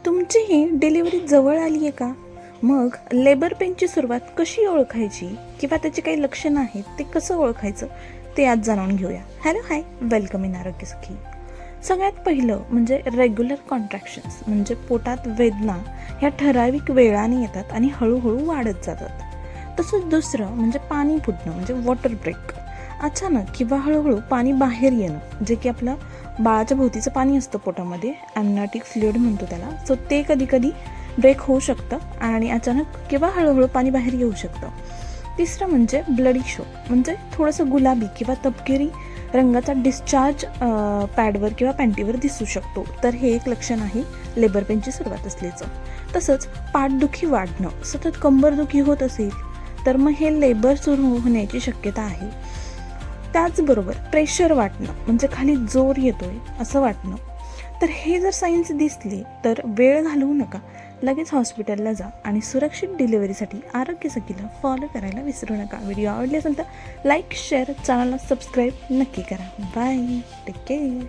तुमचीही delivery जवळ आली आहे का? मग लेबर पेनची सुरुवात कशी ओळखायची किंवा त्याची काही लक्षणं आहेत ते कसं ओळखायचं ते आज जाणून घेऊया. हॅलो हाय, वेलकम इन आरोग्य सखी. सगळ्यात पहिलं म्हणजे रेग्युलर कॉन्ट्रॅक्शन्स, म्हणजे पोटात वेदना ह्या ठराविक वेळाने येतात आणि हळूहळू वाढत जातात. तसंच दुसरं म्हणजे पाणी फुटणं, म्हणजे वॉटर ब्रेक. अचानक किंवा हळूहळू पाणी बाहेर येणं, जे की आपलं बाळाच्या भोवतीचं पाणी असतं पोटामध्ये, ॲमनाटिक फ्लुइड म्हणतो त्याला. सो ते कधी कधी ब्रेक होऊ शकतं आणि अचानक किंवा हळूहळू पाणी बाहेर येऊ शकतं. तिसरं म्हणजे ब्लडी शो, म्हणजे थोडंसं गुलाबी किंवा तपकिरी रंगाचा डिस्चार्ज पॅडवर किंवा पॅन्टीवर दिसू शकतो. तर हे एक लक्षण आहे लेबर पेनची सुरुवात असल्याचं. तसंच पाठदुखी वाढणं, सतत कंबरदुखी होत असेल तर मग हे लेबर सुरू होण्याची शक्यता आहे. त्याचबरोबर प्रेशर वाटणं, म्हणजे खाली जोर येतोय असं वाटणं. तर हे जर साईन्स दिसले तर वेळ घालवू नका, लगेच हॉस्पिटलला जा आणि सुरक्षित डिलिव्हरीसाठी आरोग्य सखीला फॉलो करायला विसरू नका. व्हिडिओ आवडले असेल तर लाईक, शेअर, चॅनलला सबस्क्राईब नक्की करा. Bye, take care.